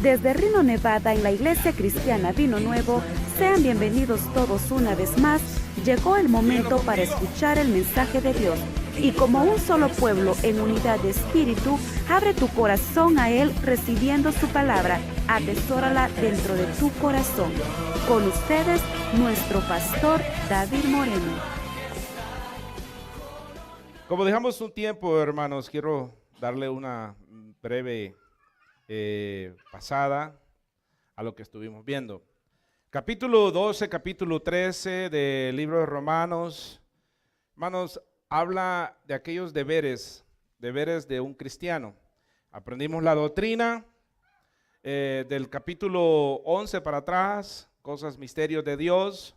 Desde Reno, Nevada, en la Iglesia Cristiana Vino Nuevo, sean bienvenidos todos una vez más. Llegó el momento para escuchar el mensaje de Dios. Y como un solo pueblo en unidad de espíritu, abre tu corazón a Él recibiendo su palabra. Atesórala dentro de tu corazón. Con ustedes, nuestro pastor David Moreno. Como dejamos un tiempo, hermanos, quiero darle una breve pasada a lo que estuvimos viendo. Capítulo 12, capítulo 13 del libro de Romanos, hermanos, habla de aquellos deberes de un cristiano. Aprendimos la doctrina del capítulo 11 para atrás, cosas, misterios de Dios.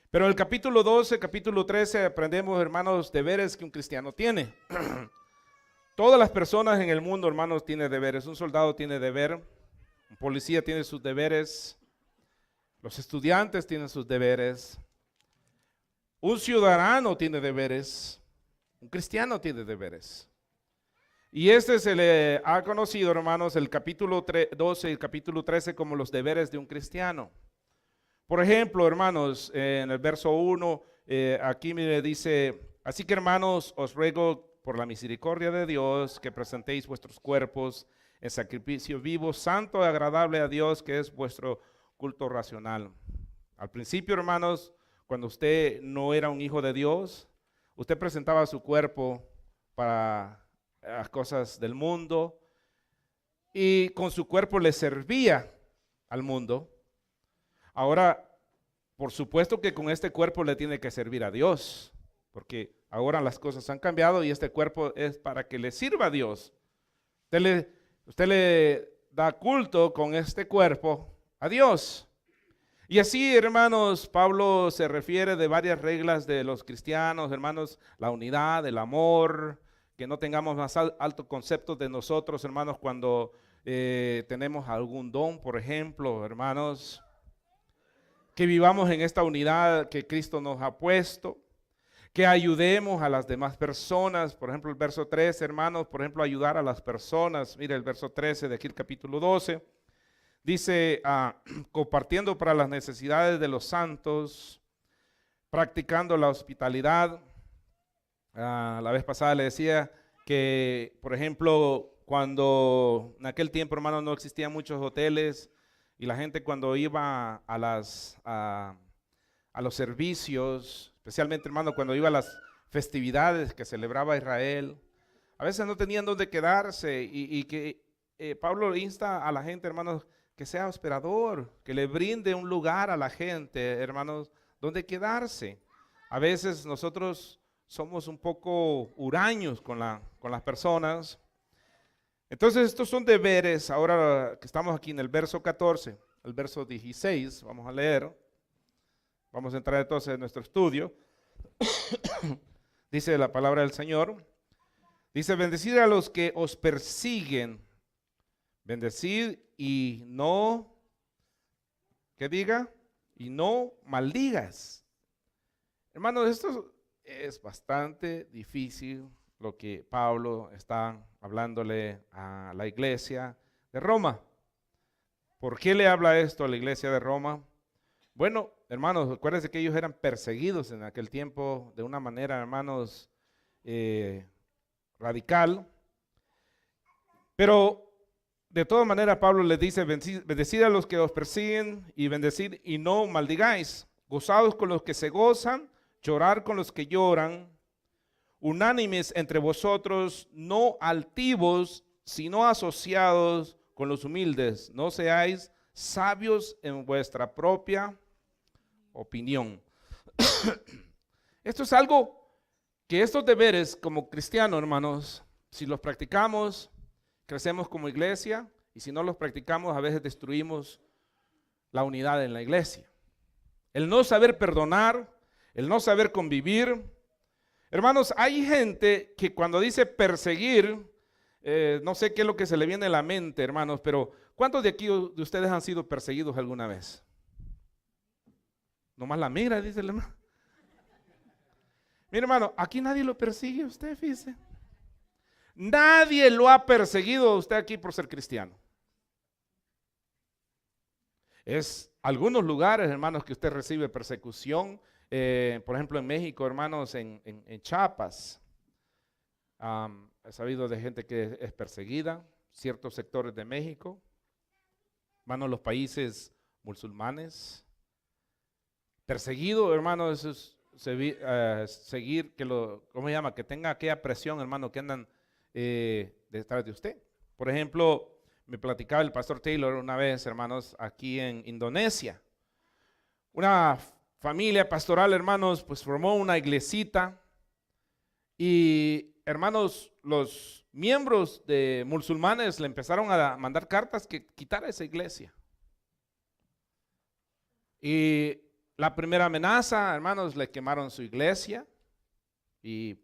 Pero en el capítulo 12, capítulo 13 aprendemos, hermanos, deberes que un cristiano tiene. Todas las personas en el mundo, hermanos, tienen deberes. Un soldado tiene deber, un policía tiene sus deberes, los estudiantes tienen sus deberes, un ciudadano tiene deberes, un cristiano tiene deberes. Y este se le ha conocido, hermanos, el capítulo 12 y el capítulo 13 como los deberes de un cristiano. Por ejemplo, hermanos, en el verso 1, aquí me dice, así que hermanos, os ruego por la misericordia de Dios que presentéis vuestros cuerpos en sacrificio vivo, santo y agradable a Dios, que es vuestro culto racional. Al principio, hermanos, cuando usted no era un hijo de Dios, usted presentaba su cuerpo para las cosas del mundo y con su cuerpo le servía al mundo. Ahora, por supuesto que con este cuerpo le tiene que servir a Dios, porque ahora las cosas han cambiado y este cuerpo es para que le sirva a Dios. Usted le da culto con este cuerpo a Dios. Y así, hermanos, Pablo se refiere de varias reglas de los cristianos, hermanos, la unidad, el amor, que no tengamos más alto concepto de nosotros, hermanos, cuando tenemos algún don, por ejemplo, hermanos, que vivamos en esta unidad que Cristo nos ha puesto, que ayudemos a las demás personas. Por ejemplo, el verso 13, hermanos, por ejemplo, ayudar a las personas. Mire el verso 13 de aquí el capítulo 12. Dice, compartiendo para las necesidades de los santos, practicando la hospitalidad. La vez pasada le decía que, por ejemplo, cuando en aquel tiempo, hermanos, no existían muchos hoteles y la gente cuando iba a los servicios, especialmente, hermano, cuando iba a las festividades que celebraba Israel, a veces no tenían dónde quedarse y que Pablo insta a la gente, hermanos, que sea hospedador, que le brinde un lugar a la gente, hermanos, donde quedarse. A veces nosotros somos un poco huraños con las personas. Entonces estos son deberes. Ahora que estamos aquí en el verso 14, el verso 16, vamos a leer. Vamos a entrar entonces en nuestro estudio. Dice la palabra del Señor. Dice, bendecid a los que os persiguen. Bendecid y no, ¿qué diga? Y no maldigas. Hermanos, esto es bastante difícil lo que Pablo está hablándole a la iglesia de Roma. ¿Por qué le habla esto a la iglesia de Roma? Bueno, hermanos, acuérdense que ellos eran perseguidos en aquel tiempo de una manera, hermanos, radical. Pero de todas maneras Pablo les dice, bendecid a los que os persiguen y bendecid y no maldigáis. Gozados con los que se gozan, llorar con los que lloran. Unánimes entre vosotros, no altivos, sino asociados con los humildes. No seáis sabios en vuestra propia opinión. Esto es algo que estos deberes como cristianos, hermanos, si los practicamos, crecemos como iglesia, y si no los practicamos, a veces destruimos la unidad en la iglesia. El no saber perdonar, el no saber convivir. Hermanos, hay gente que cuando dice perseguir, no sé qué es lo que se le viene a la mente, hermanos, pero ¿cuántos de aquí de ustedes han sido perseguidos alguna vez? Nomás la mira, dice el hermano. Mira, hermano, aquí nadie lo persigue a usted, fíjese. Nadie lo ha perseguido a usted aquí por ser cristiano. Es algunos lugares, hermanos, que usted recibe persecución. Por ejemplo, en México, hermanos, en Chiapas, he sabido de gente que es perseguida, ciertos sectores de México, hermanos, los países musulmanes. Perseguido, hermano, eso es seguir, ¿cómo se llama? Que tenga aquella presión, hermano, que andan detrás de usted. Por ejemplo, me platicaba el pastor Taylor una vez, hermanos, aquí en Indonesia. Una familia pastoral, hermanos, pues formó una iglesita y, hermanos, los miembros de musulmanes le empezaron a mandar cartas que quitara esa iglesia. Y la primera amenaza, hermanos, le quemaron su iglesia y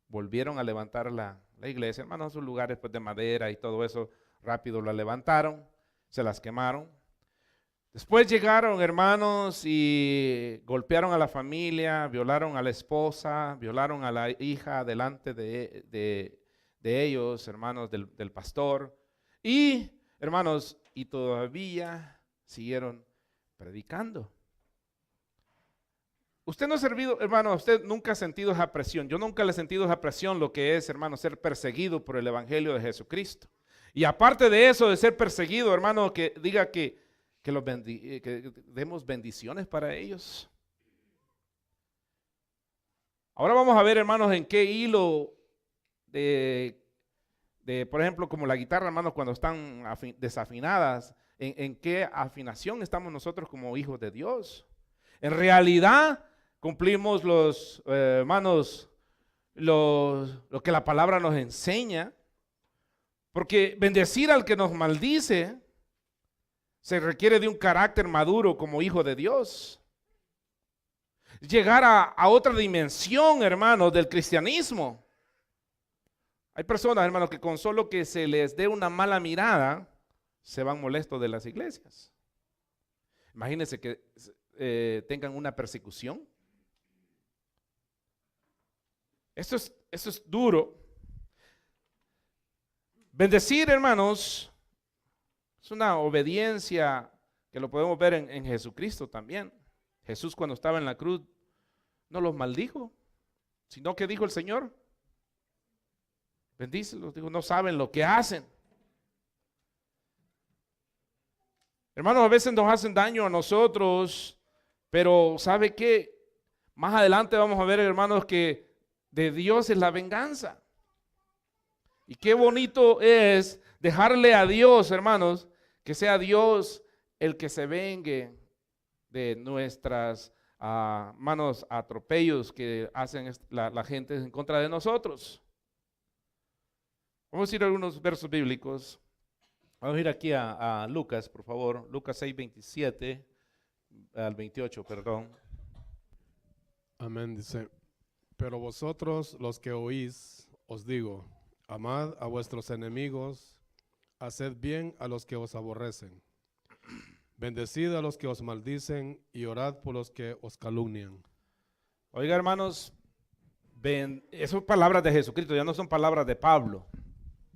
volvieron a levantar la iglesia. Hermanos, sus lugares pues, de madera y todo eso, rápido la levantaron, se las quemaron. Después llegaron, hermanos, y golpearon a la familia, violaron a la esposa, violaron a la hija delante de ellos, hermanos, del pastor. Y, hermanos, y todavía siguieron predicando. Usted no ha servido, hermano, usted nunca ha sentido esa presión. Yo nunca le he sentido esa presión, lo que es, hermano, ser perseguido por el evangelio de Jesucristo. Y aparte de eso, de ser perseguido, hermano, que diga que demos bendiciones para ellos. Ahora vamos a ver, hermanos, en qué hilo por ejemplo, como la guitarra, hermanos, cuando están desafinadas, en qué afinación estamos nosotros como hijos de Dios. En realidad, cumplimos hermanos, lo que la palabra nos enseña, porque bendecir al que nos maldice se requiere de un carácter maduro como hijo de Dios. Llegar a otra dimensión, hermanos, del cristianismo. Hay personas, hermanos, que con solo que se les dé una mala mirada, se van molestos de las iglesias. Imagínense que tengan una persecución. Esto es duro. Bendecir, hermanos, es una obediencia que lo podemos ver en Jesucristo también. Jesús cuando estaba en la cruz no los maldijo, sino que dijo el Señor, bendícelos, digo, no saben lo que hacen. Hermanos, a veces nos hacen daño a nosotros, pero ¿sabe qué? Más adelante vamos a ver, hermanos, que de Dios es la venganza. Y qué bonito es dejarle a Dios, hermanos, que sea Dios el que se vengue de nuestras manos atropellos que hacen la gente en contra de nosotros. Vamos a ir a algunos versos bíblicos. Vamos a ir aquí a Lucas, por favor. Lucas 6, 27 al 28, perdón. Amén, dice. Pero vosotros los que oís, os digo, amad a vuestros enemigos, haced bien a los que os aborrecen, bendecid a los que os maldicen y orad por los que os calumnian. Oiga, hermanos, esas son palabras de Jesucristo, ya no son palabras de Pablo.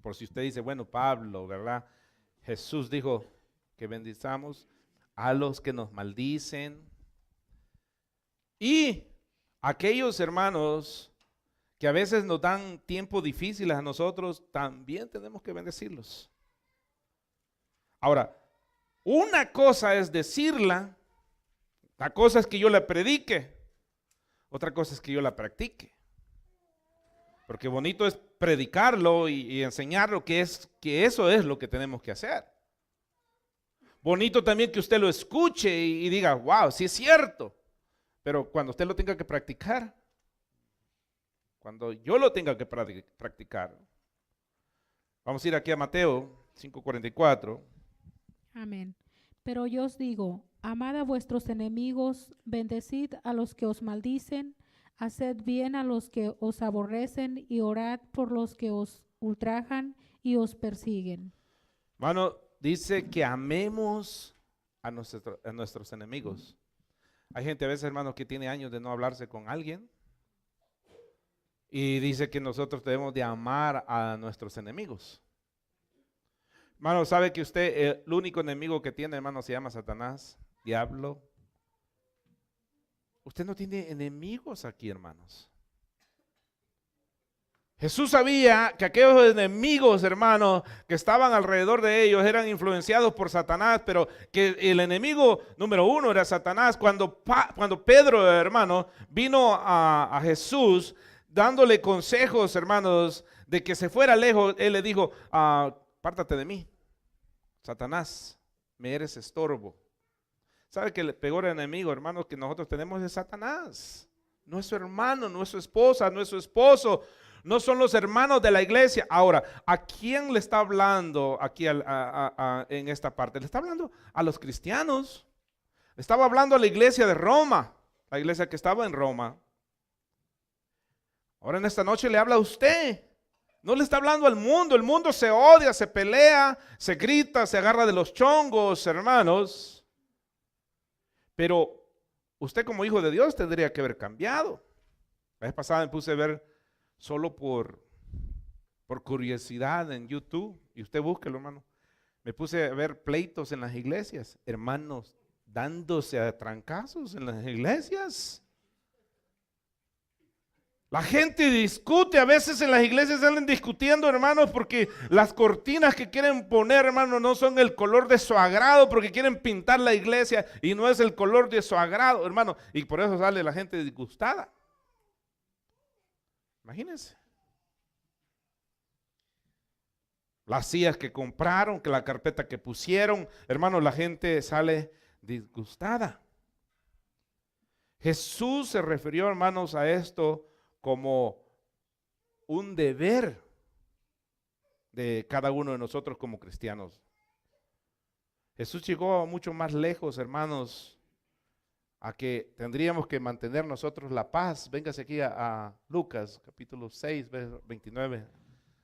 Por si usted dice, bueno, Pablo, ¿verdad? Jesús dijo que bendizamos a los que nos maldicen. Y aquellos hermanos que a veces nos dan tiempos difíciles a nosotros, también tenemos que bendecirlos. Ahora, una cosa es decirla, la cosa es que yo la predique, otra cosa es que yo la practique. Porque bonito es predicarlo y enseñarlo que eso es lo que tenemos que hacer. Bonito también que usted lo escuche y diga, wow, sí es cierto. Pero cuando usted lo tenga que practicar, cuando yo lo tenga que practicar. Vamos a ir aquí a Mateo 5:44. Amén. Pero yo os digo, amad a vuestros enemigos, bendecid a los que os maldicen, haced bien a los que os aborrecen y orad por los que os ultrajan y os persiguen. Hermano, dice que amemos a nuestros enemigos. Hay gente a veces, hermanos, que tiene años de no hablarse con alguien y dice que nosotros debemos de amar a nuestros enemigos. Hermano, ¿sabe que usted, el único enemigo que tiene, hermano, se llama Satanás, diablo? Usted no tiene enemigos aquí, hermanos. Jesús sabía que aquellos enemigos, hermanos, que estaban alrededor de ellos eran influenciados por Satanás, pero que el enemigo número uno era Satanás. Cuando Pedro, hermano, vino a Jesús dándole consejos, hermanos, de que se fuera lejos, él le dijo, apártate de mí, Satanás, me eres estorbo. ¿Sabe que el peor enemigo, hermanos, que nosotros tenemos es Satanás? No es su hermano, no es su esposa, no es su esposo. No son los hermanos de la iglesia. Ahora, ¿a quién le está hablando aquí en esta parte? Le está hablando a los cristianos. Le estaba hablando a la iglesia de Roma, la iglesia que estaba en Roma. Ahora en esta noche le habla a usted. No le está hablando al mundo. El mundo se odia, se pelea, se grita, se agarra de los chongos, hermanos. Pero usted como hijo de Dios tendría que haber cambiado. La vez pasada me puse a ver solo por curiosidad en YouTube, y usted búsquelo, hermano. Me puse a ver pleitos en las iglesias, hermanos dándose a trancazos en las iglesias. La gente discute, a veces en las iglesias salen discutiendo, hermanos, porque las cortinas que quieren poner, hermanos, no son el color de su agrado, porque quieren pintar la iglesia y no es el color de su agrado, hermano, y por eso sale la gente disgustada. Imagínense. Las sillas que compraron, que la carpeta que pusieron, hermanos, la gente sale disgustada. Jesús se refirió, hermanos, a esto como un deber de cada uno de nosotros como cristianos. Jesús llegó mucho más lejos, hermanos, a que tendríamos que mantener nosotros la paz. Véngase aquí a Lucas, capítulo 6, 29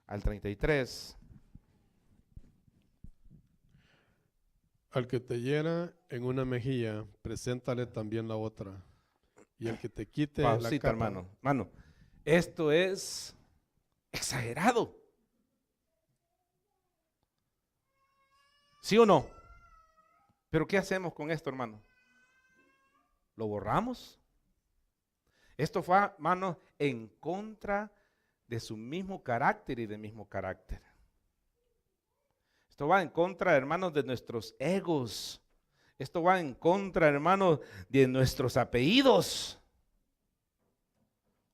al 33. Al que te hiera en una mejilla, preséntale también la otra. Y el que te quite Pausita, la capa, hermano, esto es exagerado. ¿Sí o no? Pero ¿qué hacemos con esto, hermano? ¿Lo borramos? Esto fue, hermano, en contra de su mismo carácter y de mismo carácter. Esto va en contra, hermanos, de nuestros egos. Esto va en contra, hermanos, de nuestros apellidos.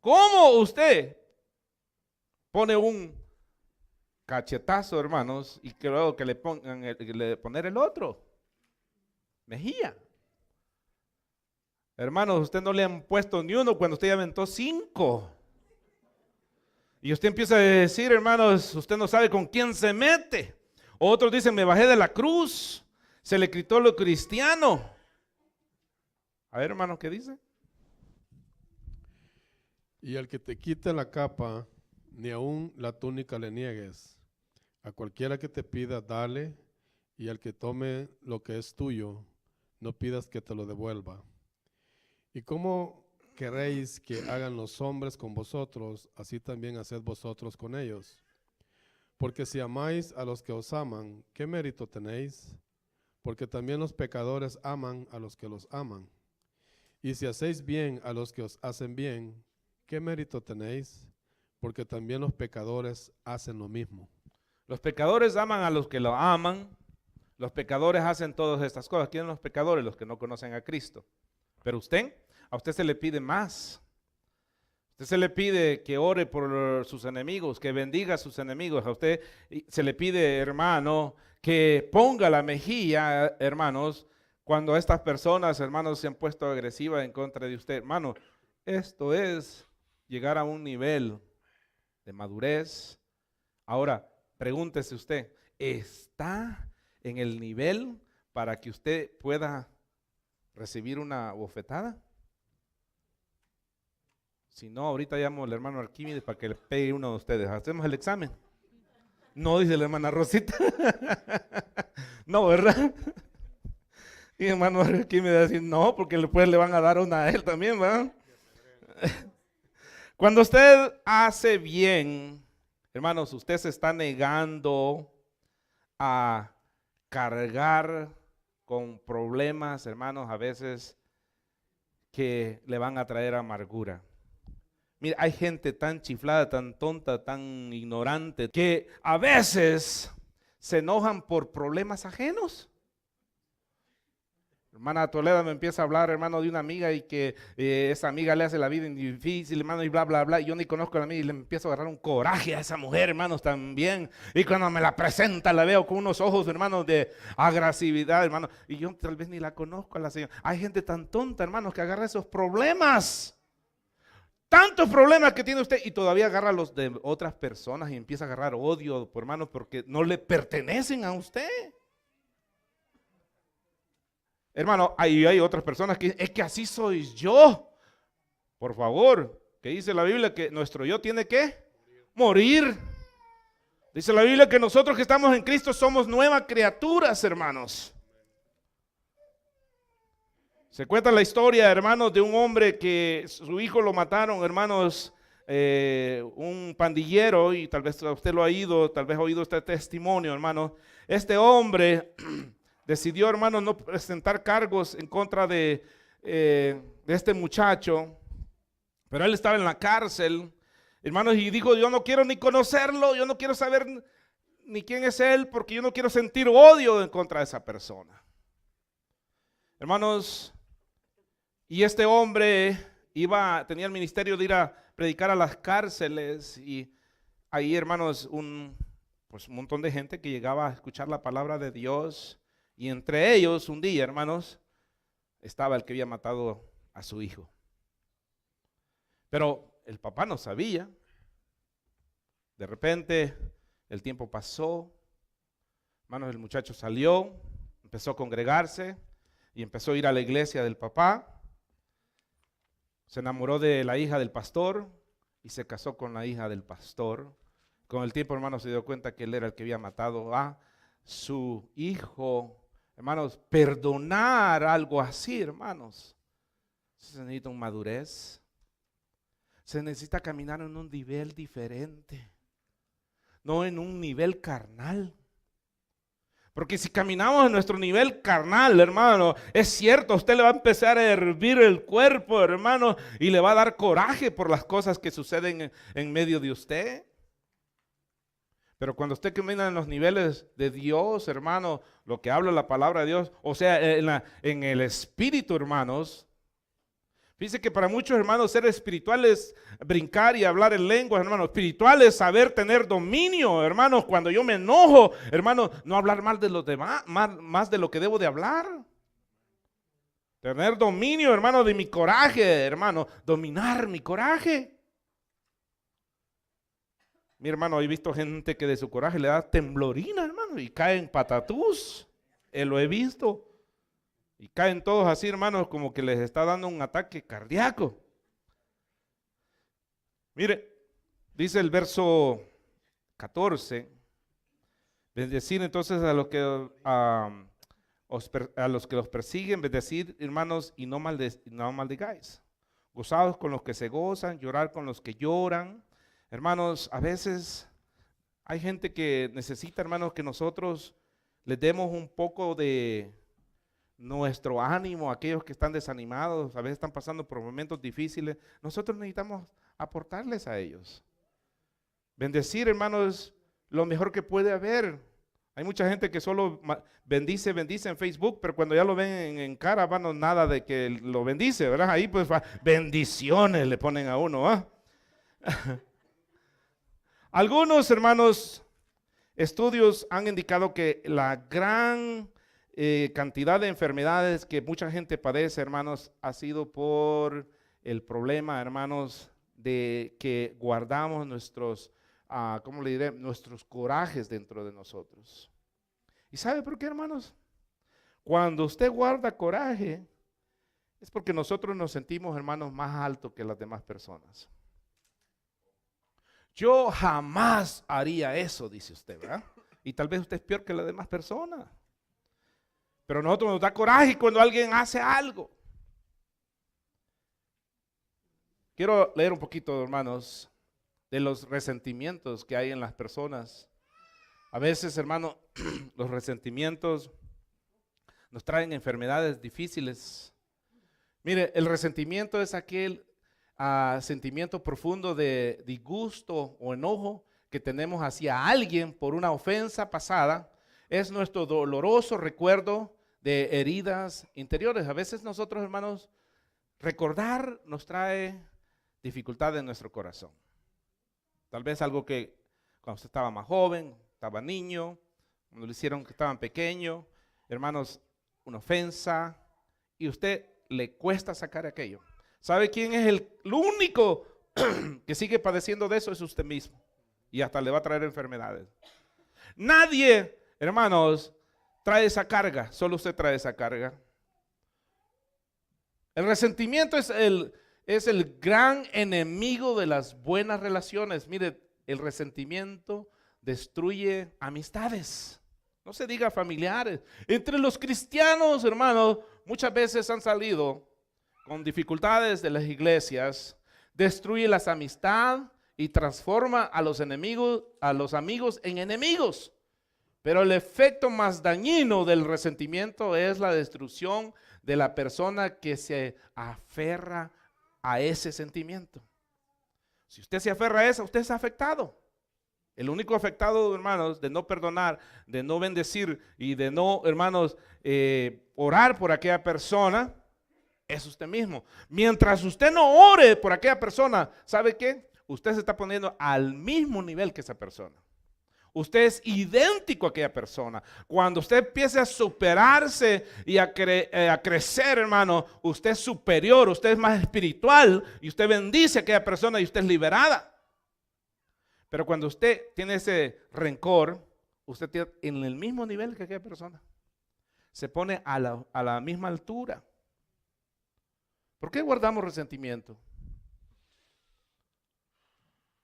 ¿Cómo usted pone un cachetazo, hermanos, y que luego que le pongan poner el otro? Mejía. Hermanos, usted no le han puesto ni uno cuando usted ya aventó 5. Y usted empieza a decir, hermanos, usted no sabe con quién se mete. Otros dicen, me bajé de la cruz, se le quitó lo cristiano. A ver, hermanos, ¿qué dice? y al que te quite la capa, ni aun la túnica le niegues. A cualquiera que te pida, dale, y al que tome lo que es tuyo, no pidas que te lo devuelva. ¿Y cómo queréis que hagan los hombres con vosotros? Así también haced vosotros con ellos. Porque si amáis a los que os aman, ¿qué mérito tenéis? Porque también los pecadores aman a los que los aman. Y si hacéis bien a los que os hacen bien, ¿qué mérito tenéis? Porque también los pecadores hacen lo mismo. Los pecadores aman a los que lo aman. Los pecadores hacen todas estas cosas. ¿Quiénes son los pecadores? Los que no conocen a Cristo. Pero a usted se le pide más. Usted se le pide que ore por sus enemigos, que bendiga a sus enemigos. A usted se le pide, hermano, que ponga la mejilla, hermanos, cuando estas personas, hermanos, se han puesto agresivas en contra de usted. Hermano, esto es llegar a un nivel de madurez. Ahora, pregúntese usted, ¿está en el nivel para que usted pueda recibir una bofetada? Si no, ahorita llamo al hermano Arquímedes para que le pegue uno de ustedes. ¿Hacemos el examen? No, dice la hermana Rosita. No, ¿verdad? Y el hermano Arquímedes dice, no, porque después le van a dar una a él también, ¿verdad? Cuando usted hace bien, hermanos, usted se está negando a cargar con problemas, hermanos, a veces que le van a traer amargura. Mira, hay gente tan chiflada, tan tonta, tan ignorante, que a veces se enojan por problemas ajenos. Hermana Toledo me empieza a hablar, hermano, de una amiga y que esa amiga le hace la vida difícil, hermano, y bla, bla, bla. Y yo ni conozco a la amiga y le empiezo a agarrar un coraje a esa mujer, hermanos, también. Y cuando me la presenta, la veo con unos ojos, hermanos, de agresividad, hermano. Y yo tal vez ni la conozco a la señora. Hay gente tan tonta, hermanos, que agarra esos problemas. Tantos problemas que tiene usted y todavía agarra los de otras personas y empieza a agarrar odio, hermanos, porque no le pertenecen a usted. Hermano, hay otras personas que dicen, es que así soy yo. Por favor, que dice la Biblia que nuestro yo tiene que morir. Dice la Biblia que nosotros que estamos en Cristo somos nuevas criaturas, hermanos. Se cuenta la historia, hermanos, de un hombre que su hijo lo mataron, hermanos, un pandillero, y tal vez usted lo ha oído, tal vez ha oído este testimonio, hermanos. Este hombre decidió, hermanos, no presentar cargos en contra de este muchacho, pero él estaba en la cárcel, hermanos, y dijo, yo no quiero ni conocerlo, yo no quiero saber ni quién es él, porque yo no quiero sentir odio en contra de esa persona. Hermanos, y este hombre tenía el ministerio de ir a predicar a las cárceles, y ahí, hermanos, un montón de gente que llegaba a escuchar la palabra de Dios. Y entre ellos, un día, hermanos, estaba el que había matado a su hijo. Pero el papá no sabía. De repente, el tiempo pasó. Hermanos, el muchacho salió, empezó a congregarse y empezó a ir a la iglesia del papá. Se enamoró de la hija del pastor y se casó con la hija del pastor. Con el tiempo, hermanos, se dio cuenta que él era el que había matado a su hijo. Hermanos, perdonar algo así, hermanos, se necesita una madurez. Se necesita caminar en un nivel diferente, no en un nivel carnal. Porque si caminamos en nuestro nivel carnal, hermano, es cierto, a usted le va a empezar a hervir el cuerpo, hermano, y le va a dar coraje por las cosas que suceden en medio de usted. Pero cuando usted camina en los niveles de Dios, hermano, lo que habla la palabra de Dios, o sea, en el espíritu, hermanos. Fíjense que para muchos hermanos ser espiritual es brincar y hablar en lenguas, hermanos. Espiritual es saber tener dominio, hermanos. Cuando yo me enojo, hermano, no hablar mal de los demás, más de lo que debo de hablar. Tener dominio, hermano, de mi coraje, hermano. Dominar mi coraje. Mi hermano, he visto gente que de su coraje le da temblorina, hermano, y caen patatús. Lo he visto. Y caen todos así, hermanos, como que les está dando un ataque cardíaco. Mire, dice el verso 14, bendecir entonces a los que los persiguen, bendecir, hermanos, y no maldigáis. Gozados con los que se gozan, llorar con los que lloran. Hermanos, a veces hay gente que necesita, hermanos, que nosotros les demos un poco de nuestro ánimo a aquellos que están desanimados, a veces están pasando por momentos difíciles. Nosotros necesitamos aportarles a ellos. Bendecir, hermanos, lo mejor que puede haber. Hay mucha gente que solo bendice en Facebook, pero cuando ya lo ven en cara, bueno, nada de que lo bendice, ¿verdad? Ahí pues bendiciones le ponen a uno, ¿ah? Algunos, hermanos, estudios han indicado que la gran cantidad de enfermedades que mucha gente padece, hermanos, ha sido por el problema, hermanos, de que guardamos nuestros, ¿cómo le diré? Nuestros corajes dentro de nosotros. ¿Y sabe por qué, hermanos? Cuando usted guarda coraje, es porque nosotros nos sentimos, hermanos, más altos que las demás personas. Yo jamás haría eso, dice usted, ¿verdad? Y tal vez usted es peor que las demás personas. Pero a nosotros nos da coraje cuando alguien hace algo. Quiero leer un poquito, hermanos, de los resentimientos que hay en las personas. A veces, hermano, los resentimientos nos traen enfermedades difíciles. Mire, el resentimiento es aquel sentimiento profundo de disgusto o enojo que tenemos hacia alguien por una ofensa pasada. Es nuestro doloroso recuerdo de heridas interiores. A veces nosotros, hermanos, recordar nos trae dificultad en nuestro corazón. Tal vez algo que cuando usted estaba más joven, estaba niño, cuando le hicieron que estaban pequeños, hermanos, una ofensa, y a usted le cuesta sacar aquello. ¿Sabe quién es el único que sigue padeciendo de eso? Es usted mismo. Y hasta le va a traer enfermedades. Nadie, hermanos, trae esa carga, solo usted trae esa carga. El resentimiento es el gran enemigo de las buenas relaciones. Mire, el resentimiento destruye amistades. No se diga familiares. Entre los cristianos, hermanos, muchas veces han salido con dificultades de las iglesias, destruye las amistades y transforma a los enemigos, a los amigos en enemigos. Pero el efecto más dañino del resentimiento es la destrucción de la persona que se aferra a ese sentimiento. Si usted se aferra a eso, usted es afectado. El único afectado, hermanos, de no perdonar, de no bendecir y de no, hermanos, orar por aquella persona, es usted mismo. Mientras usted no ore por aquella persona, ¿sabe qué? Usted se está poniendo al mismo nivel que esa persona. Usted es idéntico a aquella persona. Cuando usted empiece a superarse y a crecer, hermano, usted es superior, usted es más espiritual y usted bendice a aquella persona y usted es liberada. Pero cuando usted tiene ese rencor, usted tiene en el mismo nivel que aquella persona. Se pone a la misma altura. ¿Por qué guardamos resentimiento?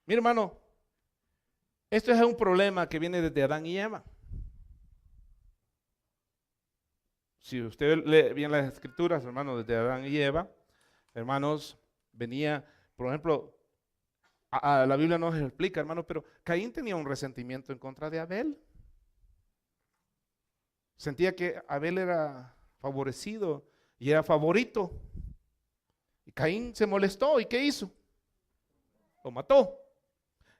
Mi hermano, esto es un problema que viene desde Adán y Eva. Si usted lee bien las escrituras, hermanos, desde Adán y Eva, hermanos, venía, por ejemplo, la Biblia nos explica, hermanos, pero Caín tenía un resentimiento en contra de Abel. Sentía que Abel era favorecido y era favorito. Y Caín se molestó, ¿y qué hizo? Lo mató.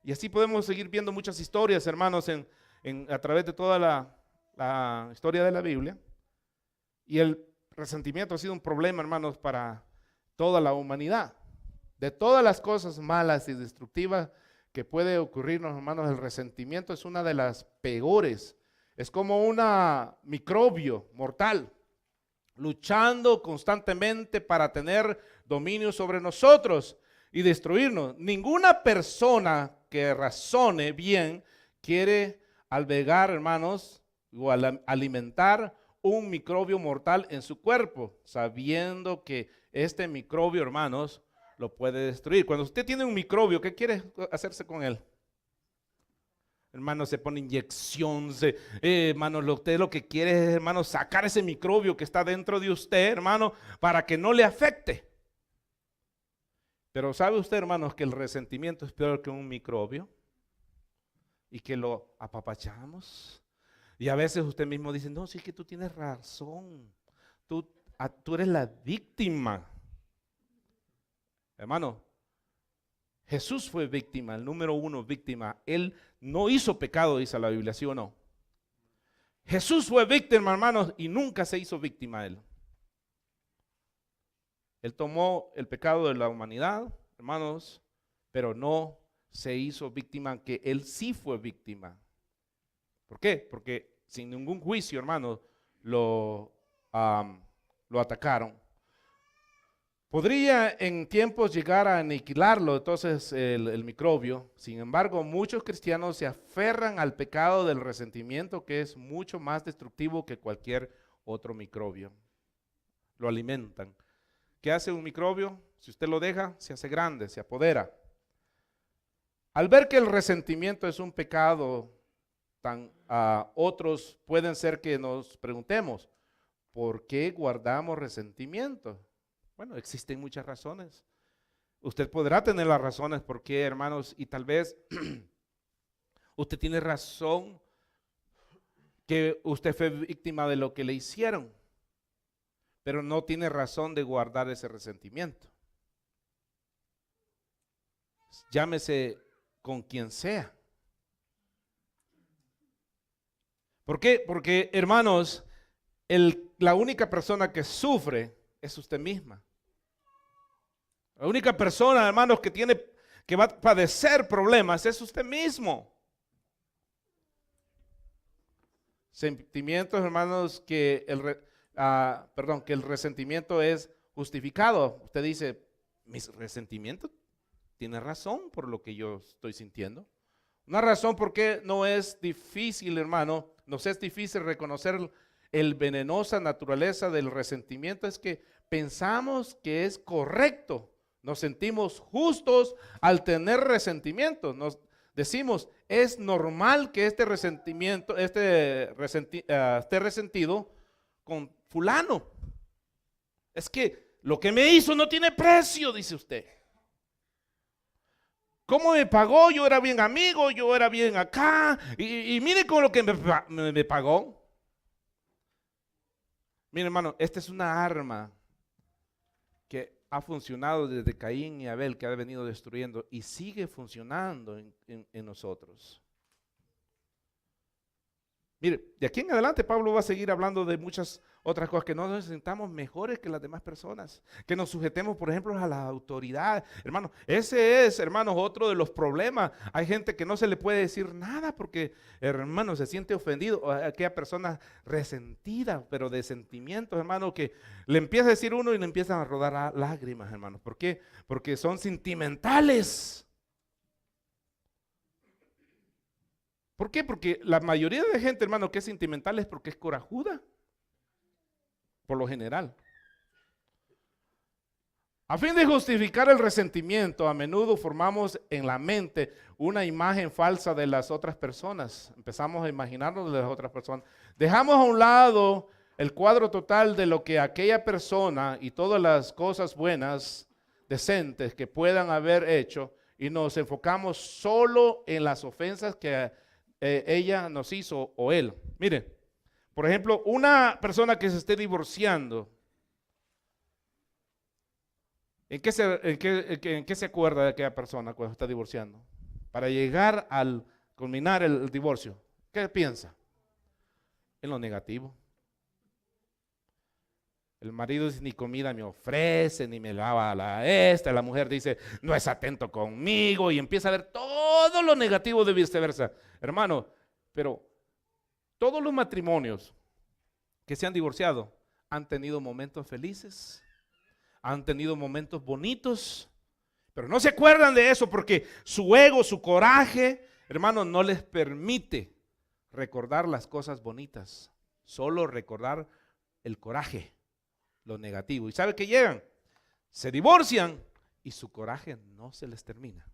Y así podemos seguir viendo muchas historias, hermanos, a través de toda la historia de la Biblia. Y el resentimiento ha sido un problema, hermanos, para toda la humanidad. De todas las cosas malas y destructivas que puede ocurrirnos, hermanos, el resentimiento es una de las peores. Es como un microbio mortal, luchando constantemente para tener dominio sobre nosotros y destruirnos. Ninguna persona que razone bien quiere albergar, hermanos, o alimentar un microbio mortal en su cuerpo, sabiendo que este microbio, hermanos, lo puede destruir. Cuando usted tiene un microbio, ¿qué quiere hacerse con él? Hermano, se pone inyección, hermano, usted lo que quiere es, hermano, sacar ese microbio que está dentro de usted, hermano, para que no le afecte. Pero ¿sabe usted, hermanos, que el resentimiento es peor que un microbio? Y que lo apapachamos. Y a veces usted mismo dice, no, sí es que tú tienes razón. Tú eres la víctima. Hermano, Jesús fue víctima, el número uno víctima. Él no hizo pecado, dice la Biblia, ¿sí o no? Jesús fue víctima, hermanos, y nunca se hizo víctima él. Él tomó el pecado de la humanidad, hermanos, pero no se hizo víctima, que él sí fue víctima. ¿Por qué? Porque sin ningún juicio, hermanos, lo atacaron. Podría en tiempos llegar a aniquilarlo entonces el microbio. Sin embargo, muchos cristianos se aferran al pecado del resentimiento, que es mucho más destructivo que cualquier otro microbio. Lo alimentan. ¿Qué hace un microbio? Si usted lo deja, se hace grande, se apodera. Al ver que el resentimiento es un pecado, otros pueden ser que nos preguntemos, ¿por qué guardamos resentimiento? Bueno, existen muchas razones. Usted podrá tener las razones por qué, hermanos, y tal vez usted tiene razón que usted fue víctima de lo que le hicieron, pero no tiene razón de guardar ese resentimiento. Llámese con quien sea. ¿Por qué? Porque, hermanos, la única persona que sufre es usted misma. La única persona, hermanos, que va a padecer problemas es usted mismo. Sentimientos, hermanos, que el resentimiento es justificado. Usted dice, mi resentimiento tiene razón por lo que yo estoy sintiendo. Una razón por qué no es difícil, hermano, nos es difícil reconocer el venenosa naturaleza del resentimiento, es que pensamos que es correcto. Nos sentimos justos al tener resentimiento. Nos decimos, es normal que este resentimiento, esté resentido con fulano. Es que lo que me hizo no tiene precio, dice usted. ¿Cómo me pagó? Yo era bien amigo, yo era bien acá. Y mire con lo que me pagó. Mire, hermano, esta es una arma que ha funcionado desde Caín y Abel, que ha venido destruyendo y sigue funcionando en nosotros. Mire, de aquí en adelante Pablo va a seguir hablando de muchas otras cosas, que no nos sintamos mejores que las demás personas, que nos sujetemos, por ejemplo, a la autoridad. Hermano, ese es, hermanos, otro de los problemas. Hay gente que no se le puede decir nada porque, hermano, se siente ofendido, o aquella persona resentida, pero de sentimientos, hermano, que le empieza a decir uno y le empiezan a rodar lágrimas, hermano. ¿Por qué? Porque son sentimentales. ¿Por qué? Porque la mayoría de gente, hermano, que es sentimental es porque es corajuda, por lo general. A fin de justificar el resentimiento, a menudo formamos en la mente una imagen falsa de las otras personas. Empezamos a imaginarnos de las otras personas. Dejamos a un lado el cuadro total de lo que aquella persona y todas las cosas buenas, decentes que puedan haber hecho, y nos enfocamos solo en las ofensas que ella nos hizo o él. Mire, por ejemplo, una persona que se esté divorciando, ¿en qué se acuerda de aquella persona cuando está divorciando? Para llegar al culminar el divorcio, ¿qué piensa? En lo negativo. El marido dice, ni comida me ofrece, ni me lava la mujer dice, no es atento conmigo, y empieza a ver todo lo negativo de viceversa. Hermano, pero todos los matrimonios que se han divorciado han tenido momentos felices, han tenido momentos bonitos, pero no se acuerdan de eso porque su ego, su coraje, hermano, no les permite recordar las cosas bonitas, solo recordar el coraje, lo negativo. ¿Y sabe qué llegan? Se divorcian y su coraje no se les termina.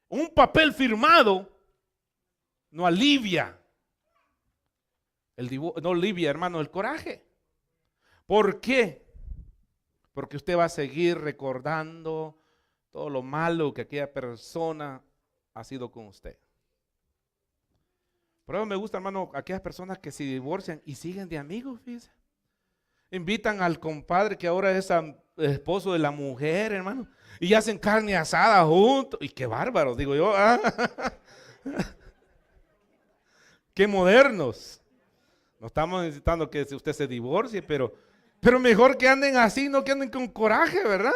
Un papel firmado no alivia no alivia, hermano, el coraje. ¿Por qué? Porque usted va a seguir recordando todo lo malo que aquella persona ha sido con usted. Por eso me gusta, hermano, aquellas personas que se divorcian y siguen de amigos, fíjense. Invitan al compadre que ahora es esposo de la mujer, hermano, y hacen carne asada juntos. Y qué bárbaro, digo yo. Qué modernos. No estamos necesitando que usted se divorcie, pero mejor que anden así, no que anden con coraje, ¿verdad?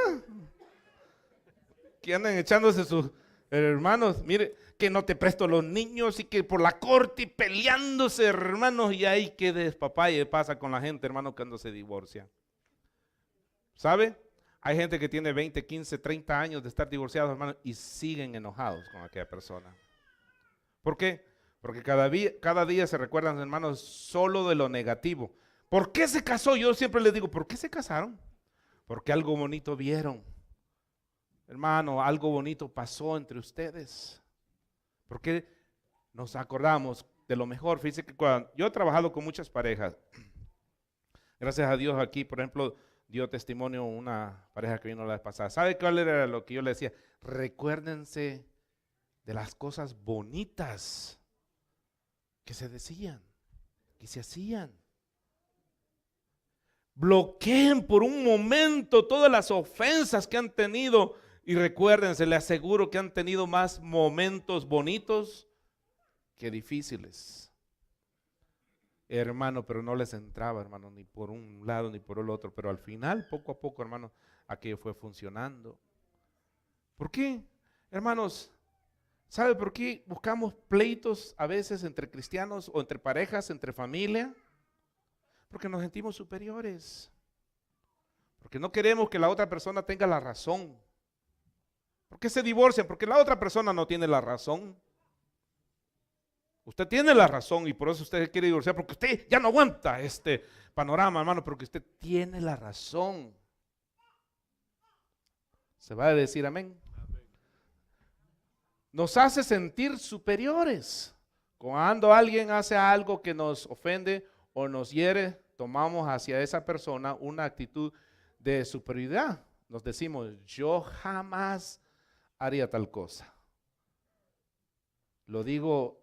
Que anden echándose sus hermanos. Mire, que no te presto los niños y que por la corte y peleándose, hermanos, y ahí que despapalle pasa con la gente, hermano, cuando se divorcia. ¿Sabe? Hay gente que tiene 20, 15, 30 años de estar divorciados, hermanos, y siguen enojados con aquella persona. ¿Por qué? Porque cada día se recuerdan, hermanos, solo de lo negativo. ¿Por qué se casó? Yo siempre les digo, ¿por qué se casaron? Porque algo bonito vieron. Hermano, algo bonito pasó entre ustedes. Porque nos acordamos de lo mejor. Fíjense que cuando yo he trabajado con muchas parejas, gracias a Dios aquí, por ejemplo, dio testimonio una pareja que vino la vez pasada. ¿Sabe cuál era lo que yo le decía? Recuérdense de las cosas bonitas que se decían. y se hacían. Bloqueen por un momento todas las ofensas que han tenido y recuérdense, les aseguro que han tenido más momentos bonitos que difíciles. Hermano, pero no les entraba, hermano, ni por un lado ni por el otro, pero al final, poco a poco, hermano, aquello fue funcionando. ¿Por qué? Hermanos, ¿sabe por qué buscamos pleitos a veces entre cristianos o entre parejas, entre familia? Porque nos sentimos superiores. Porque no queremos que la otra persona tenga la razón. ¿Por qué se divorcian? Porque la otra persona no tiene la razón. Usted tiene la razón y por eso usted quiere divorciar, porque usted ya no aguanta este panorama, hermano, porque usted tiene la razón. ¿Se va a decir amén? Nos hace sentir superiores. Cuando alguien hace algo que nos ofende o nos hiere, tomamos hacia esa persona una actitud de superioridad. Nos decimos, yo jamás haría tal cosa. Lo digo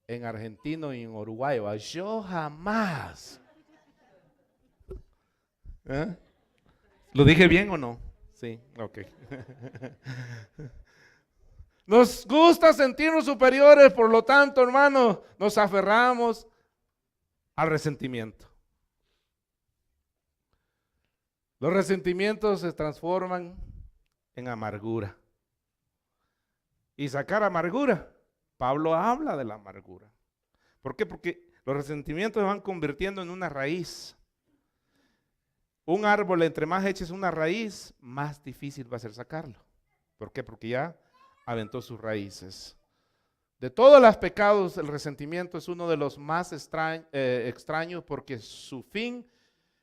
en argentino y en uruguayo, yo jamás. ¿Eh? ¿Lo dije bien o no? Sí, ok. Nos gusta sentirnos superiores, por lo tanto, hermanos, nos aferramos al resentimiento. Los resentimientos se transforman en amargura. Y sacar amargura, Pablo habla de la amargura. ¿Por qué? Porque los resentimientos se van convirtiendo en una raíz. Un árbol, entre más eches una raíz, más difícil va a ser sacarlo. ¿Por qué? Porque ya aventó sus raíces. De todos los pecados, el resentimiento es uno de los más extraños porque su fin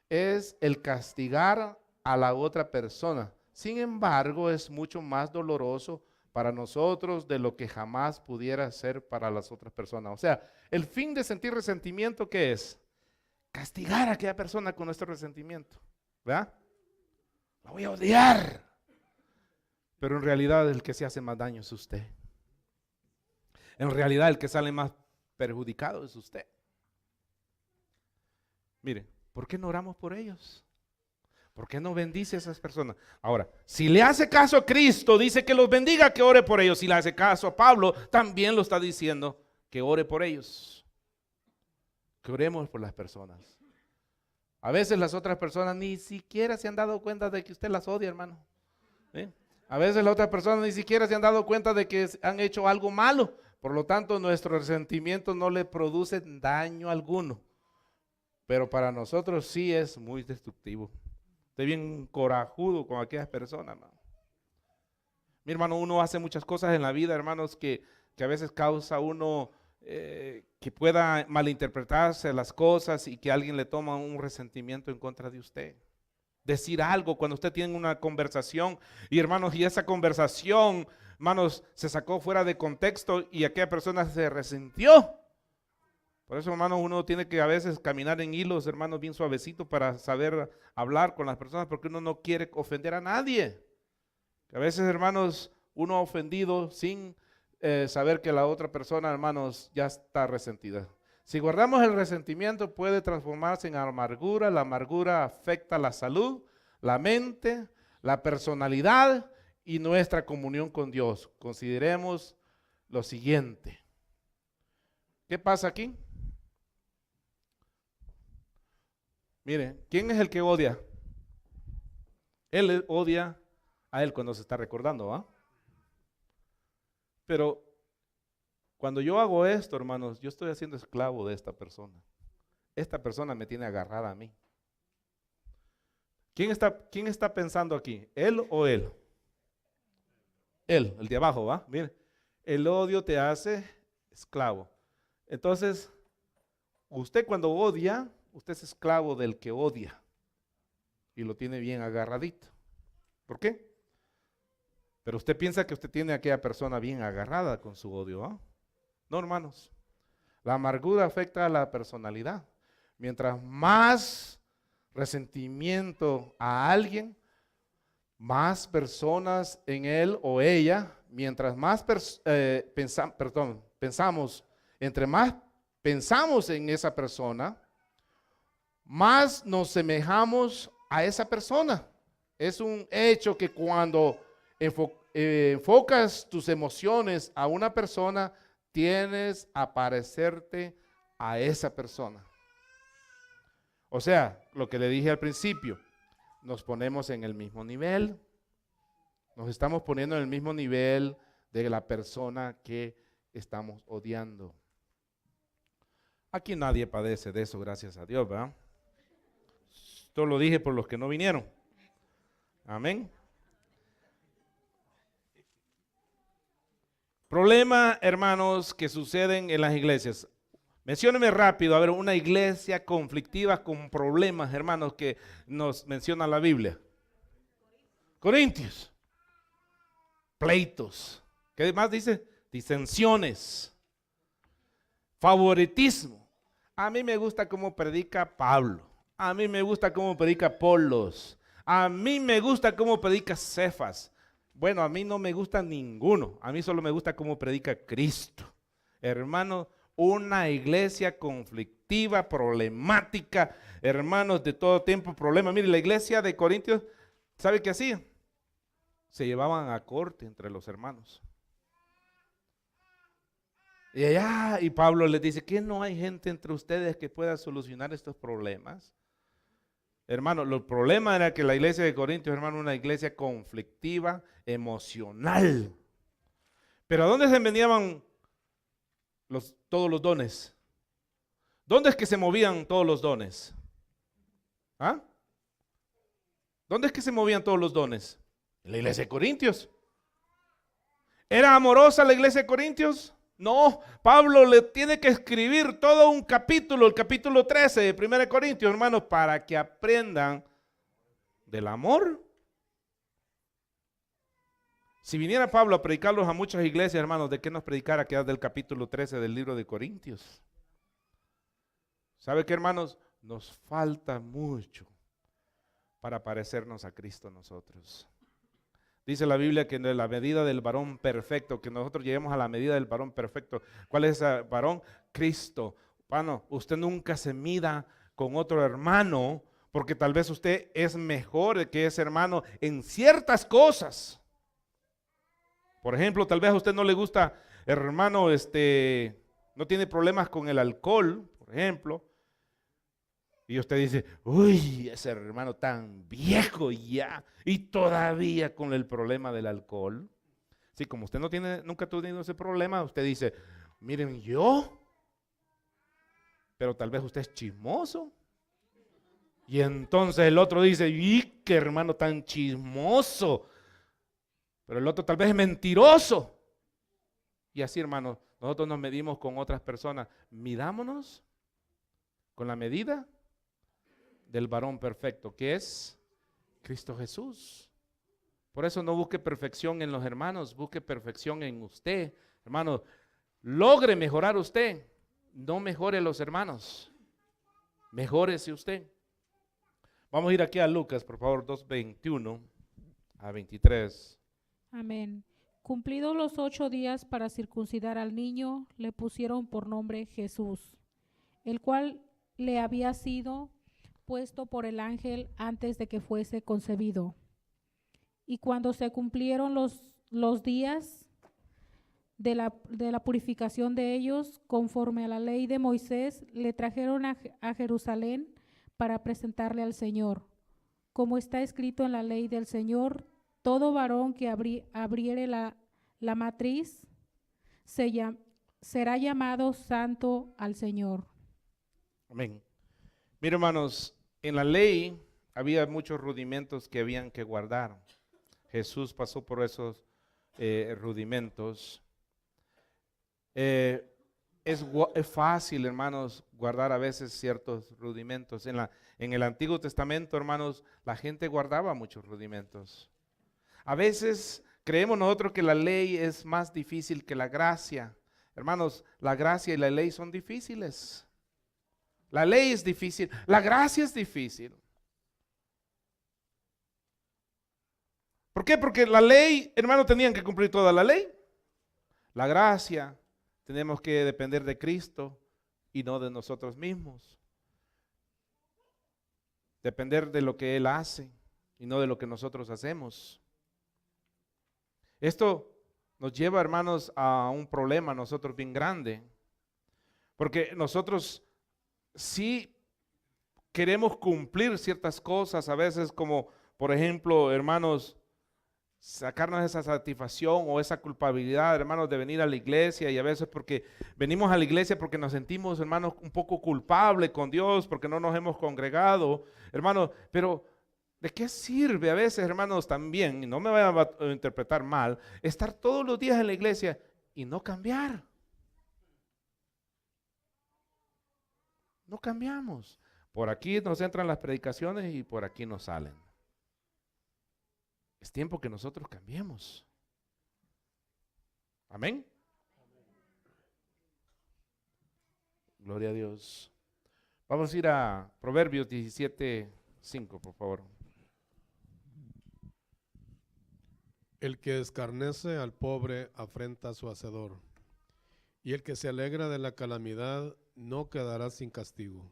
es el castigar a la otra persona. Sin embargo, es mucho más doloroso para nosotros de lo que jamás pudiera ser para las otras personas. O sea, el fin de sentir resentimiento, ¿qué es? Castigar a aquella persona con nuestro resentimiento, ¿verdad? La voy a odiar. Pero en realidad el que se hace más daño es usted. En realidad el que sale más perjudicado es usted. Mire, ¿por qué no oramos por ellos? ¿Por qué no bendice a esas personas? Ahora, si le hace caso a Cristo, dice que los bendiga, que ore por ellos. Si le hace caso a Pablo, también lo está diciendo, que ore por ellos. Que oremos por las personas. A veces las otras personas ni siquiera se han dado cuenta de que usted las odia, hermano. ¿Sí? A veces las otras personas ni siquiera se han dado cuenta de que han hecho algo malo. Por lo tanto, nuestro resentimiento no le produce daño alguno. Pero para nosotros sí es muy destructivo. Estoy bien corajudo con aquellas personas, hermano. Mi hermano, uno hace muchas cosas en la vida, hermanos, que a veces causa uno que pueda malinterpretarse las cosas y que alguien le toma un resentimiento en contra de usted. Decir algo cuando usted tiene una conversación y hermanos, y esa conversación, hermanos, se sacó fuera de contexto y aquella persona se resintió. Por eso, hermanos, uno tiene que a veces caminar en hilos, hermanos, bien suavecito para saber hablar con las personas porque uno no quiere ofender a nadie. A veces, hermanos, uno ha ofendido sin saber que la otra persona, hermanos, ya está resentida. Si guardamos el resentimiento puede transformarse en amargura. La amargura afecta la salud, la mente, la personalidad y nuestra comunión con Dios. Consideremos lo siguiente. ¿Qué pasa aquí? Mire, ¿quién es el que odia? Él odia a él cuando se está recordando, ¿va? Pero cuando yo hago esto, hermanos, yo estoy haciendo esclavo de esta persona. Esta persona me tiene agarrada a mí. ¿Quién está pensando aquí? ¿Él o él? Él, el de abajo, ¿va? Mire, el odio te hace esclavo. Entonces, usted cuando odia, usted es esclavo del que odia y lo tiene bien agarradito. ¿Por qué? Pero usted piensa que usted tiene a aquella persona bien agarrada con su odio, ¿ah? No, hermanos. La amargura afecta a la personalidad. Mientras más resentimiento a alguien, más personas en él o ella, mientras más pensamos, entre más pensamos en esa persona, más nos semejamos a esa persona. Es un hecho que cuando enfocas tus emociones a una persona, tienes a parecerte a esa persona. O sea, lo que le dije al principio, nos ponemos en el mismo nivel. Nos estamos poniendo en el mismo nivel de la persona que estamos odiando. Aquí nadie padece de eso, gracias a Dios, ¿verdad? Esto lo dije por los que no vinieron. Amén. Problema, hermanos, que suceden en las iglesias. Mencióneme rápido, a ver, una iglesia conflictiva con problemas, hermanos, que nos menciona la Biblia. Corintios. Pleitos. ¿Qué más dice? Disensiones. Favoritismo. A mí me gusta cómo predica Pablo. A mí me gusta cómo predica Apolos. A mí me gusta cómo predica Cefas. Bueno, a mí no me gusta ninguno. A mí solo me gusta cómo predica Cristo. Hermano, una iglesia conflictiva, problemática, hermanos, de todo tiempo problema. Mire, la iglesia de Corintios, ¿sabe qué hacía? Se llevaban a corte entre los hermanos. Y allá, y Pablo les dice, ¿que no hay gente entre ustedes que pueda solucionar estos problemas? Hermano, el problema era que la iglesia de Corintios, hermano, una iglesia conflictiva, emocional. Pero ¿a dónde se venían todos los dones? ¿Dónde es que se movían todos los dones? ¿Ah? ¿Dónde es que se movían todos los dones? En la iglesia de Corintios. ¿Era amorosa la iglesia de Corintios? No, Pablo le tiene que escribir todo un capítulo, el capítulo 13 de 1 Corintios, hermanos, para que aprendan del amor. Si viniera Pablo a predicarlos a muchas iglesias, hermanos, ¿de qué nos predicara que es del capítulo 13 del libro de Corintios? ¿Sabe qué, hermanos? Nos falta mucho para parecernos a Cristo nosotros. Dice la Biblia que en la medida del varón perfecto, que nosotros lleguemos a la medida del varón perfecto. ¿Cuál es ese varón? Cristo. Bueno, usted nunca se mida con otro hermano, porque tal vez usted es mejor que ese hermano en ciertas cosas. Por ejemplo, tal vez a usted no le gusta, hermano, no tiene problemas con el alcohol, por ejemplo. Y usted dice, uy, ese hermano tan viejo ya, y todavía con el problema del alcohol. Sí, como usted nunca ha tenido ese problema, usted dice, miren yo, pero tal vez usted es chismoso. Y entonces el otro dice, ¡y qué hermano tan chismoso! Pero el otro tal vez es mentiroso. Y así, hermano, nosotros nos medimos con otras personas. Midámonos con la medida del varón perfecto, que es Cristo Jesús. Por eso no busque perfección en los hermanos, busque perfección en usted. Hermano, logre mejorar usted, no mejore los hermanos, mejórese usted. Vamos a ir aquí a Lucas, por favor, 2:21 a 23. Amén. Cumplidos los 8 días para circuncidar al niño, le pusieron por nombre Jesús, el cual le había sido puesto por el ángel antes de que fuese concebido. Y cuando se cumplieron los días de la purificación de ellos, conforme a la ley de Moisés, le trajeron a Jerusalén para presentarle al Señor. Como está escrito en la ley del Señor, todo varón que abriere la matriz será llamado santo al Señor. Amén. Mira, hermanos, en la ley había muchos rudimentos que habían que guardar. Jesús pasó por esos rudimentos. Es fácil, hermanos, guardar a veces ciertos rudimentos. En el Antiguo Testamento, hermanos, la gente guardaba muchos rudimentos. A veces creemos nosotros que la ley es más difícil que la gracia. Hermanos, la gracia y la ley son difíciles. La ley es difícil, la gracia es difícil. ¿Por qué? Porque la ley, hermanos, tenían que cumplir toda la ley. La gracia, tenemos que depender de Cristo y no de nosotros mismos. Depender de lo que Él hace y no de lo que nosotros hacemos. Esto nos lleva, hermanos, a un problema nosotros bien grande, porque nosotros sí queremos cumplir ciertas cosas, a veces como, por ejemplo, hermanos, sacarnos esa satisfacción o esa culpabilidad, hermanos, de venir a la iglesia, y a veces porque venimos a la iglesia porque nos sentimos, hermanos, un poco culpables con Dios, porque no nos hemos congregado, hermanos, pero ¿de qué sirve a veces, hermanos, también, y no me vayan a interpretar mal, estar todos los días en la iglesia y no cambiar? No cambiamos. Por aquí nos entran las predicaciones y por aquí nos salen. Es tiempo que nosotros cambiemos. Amén. Gloria a Dios. Vamos a ir a Proverbios 17:5, por favor. El que escarnece al pobre afrenta a su hacedor, y el que se alegra de la calamidad no quedará sin castigo.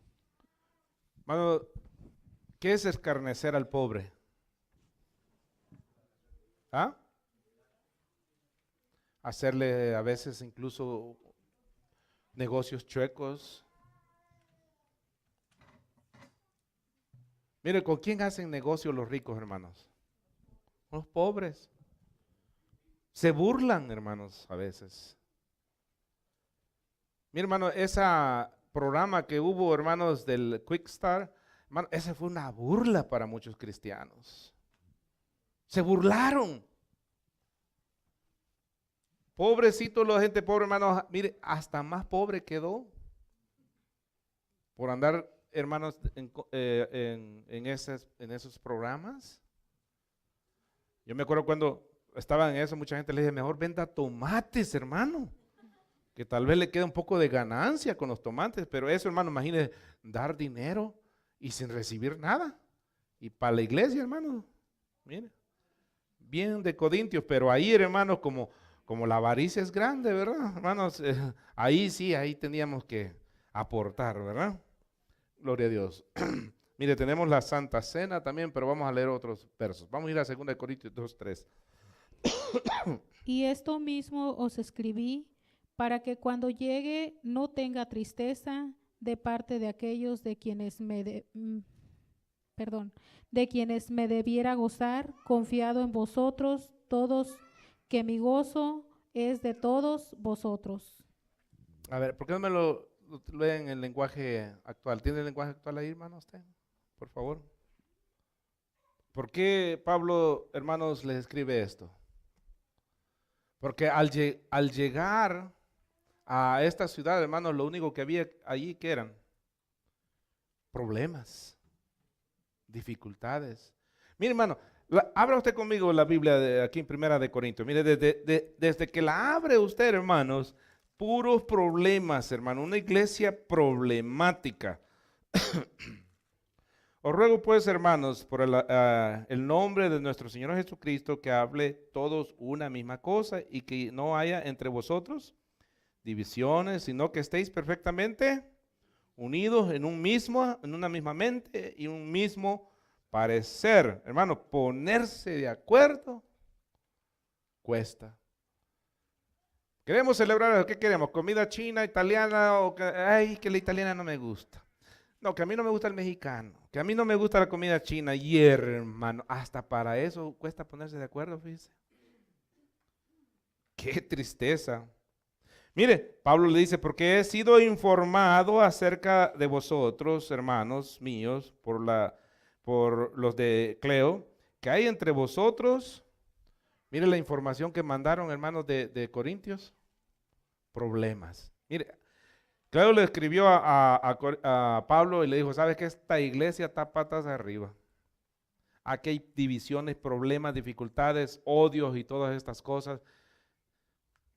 Hermano, ¿qué es escarnecer al pobre? ¿Ah? Hacerle a veces incluso negocios chuecos. Mire, ¿con quién hacen negocio los ricos, hermanos? Los pobres. Se burlan, hermanos, a veces. Mi hermano, ese programa que hubo, hermanos, del Quick Start, hermano, esa fue una burla para muchos cristianos. Se burlaron. Pobrecito la gente pobre, hermanos, mire, hasta más pobre quedó por andar, hermanos, en esos programas. Yo me acuerdo cuando estaba en eso, mucha gente le dije, mejor venda tomates, hermano, que tal vez le quede un poco de ganancia con los tomates, pero eso, hermano, imagínese dar dinero y sin recibir nada. Y para la iglesia, hermano, mire, bien de codintios, pero ahí, hermanos, como la avaricia es grande, ¿verdad? Hermanos, ahí sí, ahí teníamos que aportar, ¿verdad? Gloria a Dios. Mire, tenemos la Santa Cena también, pero vamos a leer otros versos. Vamos a ir a 2 Corintios 2:3. Y esto mismo os escribí para que cuando llegue no tenga tristeza de parte de aquellos de quienes de quienes me debiera gozar, confiado en vosotros todos, que mi gozo es de todos vosotros. A ver, ¿por qué no me lo leen en el lenguaje actual? ¿Tiene el lenguaje actual ahí, hermano, usted? Por favor. ¿Por qué Pablo, hermanos, les escribe esto? Porque al llegar a esta ciudad, hermanos, lo único que había allí, ¿qué eran? Problemas, dificultades. Mire, hermano, abra usted conmigo la Biblia aquí en 1 Corintios. Mire, desde que la abre usted, hermanos, puros problemas, hermano, una iglesia problemática. Os ruego pues, hermanos, por el nombre de nuestro Señor Jesucristo, que hable todos una misma cosa y que no haya entre vosotros divisiones, sino que estéis perfectamente unidos en una misma mente y un mismo parecer. Hermano, ponerse de acuerdo cuesta. Queremos celebrar, ¿qué queremos? ¿Comida china, italiana? Ay, que la italiana no me gusta. No, que a mí no me gusta el mexicano, que a mí no me gusta la comida china. Y hermano, hasta para eso cuesta ponerse de acuerdo, fíjese. Qué tristeza. Mire, Pablo le dice, porque he sido informado acerca de vosotros, hermanos míos, por los de Cleo, que hay entre vosotros, mire la información que mandaron, hermanos de Corintios, problemas. Mire, Cleo le escribió a Pablo y le dijo, ¿sabes qué? Esta iglesia está patas arriba. Aquí hay divisiones, problemas, dificultades, odios y todas estas cosas.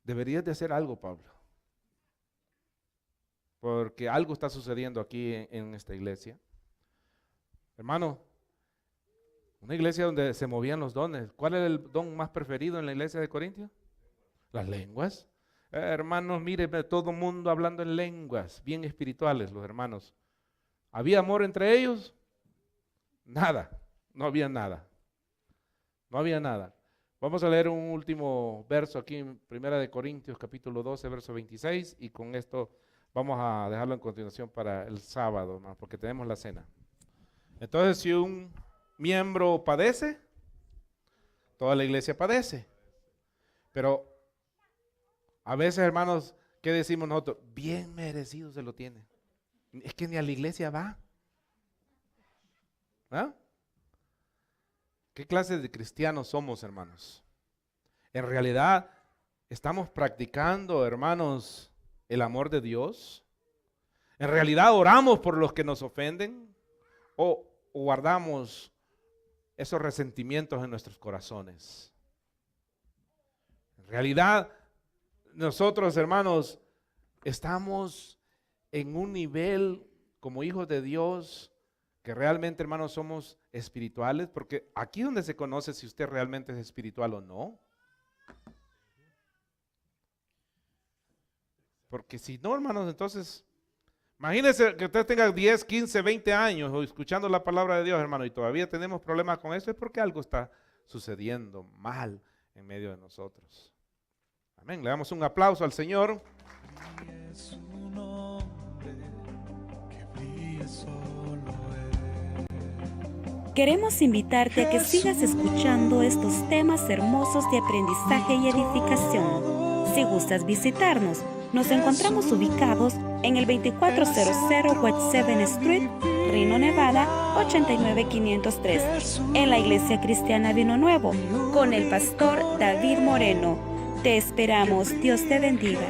Deberías de hacer algo, Pablo. Porque algo está sucediendo aquí en esta iglesia. Hermano, una iglesia donde se movían los dones. ¿Cuál era el don más preferido en la iglesia de Corintios? Las lenguas. Hermanos, mire, todo el mundo hablando en lenguas, bien espirituales los hermanos. ¿Había amor entre ellos? Nada, no había nada. No había nada. Vamos a leer un último verso aquí en 1 Corintios capítulo 12, verso 26, y con esto vamos a dejarlo en continuación para el sábado, hermano, porque tenemos la cena. Entonces, si un miembro padece, toda la iglesia padece. Pero a veces, hermanos, ¿qué decimos nosotros? Bien merecido se lo tiene. Es que ni a la iglesia va. ¿Ah? ¿Qué clase de cristianos somos, hermanos? En realidad, ¿estamos practicando, hermanos, el amor de Dios? ¿En realidad oramos por los que nos ofenden? ¿O guardamos esos resentimientos en nuestros corazones? En realidad, nosotros, hermanos, estamos en un nivel como hijos de Dios que realmente, hermanos, somos espirituales, porque aquí es donde se conoce si usted realmente es espiritual o no. Porque si no, hermanos, entonces, imagínense que usted tenga 10, 15, 20 años o escuchando la palabra de Dios, hermano, y todavía tenemos problemas con eso, es porque algo está sucediendo mal en medio de nosotros. Amén. Le damos un aplauso al Señor. Queremos invitarte a que sigas escuchando estos temas hermosos de aprendizaje y edificación. Si gustas visitarnos, nos encontramos ubicados en el 2400 West 7th Street, Reno, Nevada, 89503, en la Iglesia Cristiana Vino Nuevo, con el pastor David Moreno. Te esperamos. Dios te bendiga.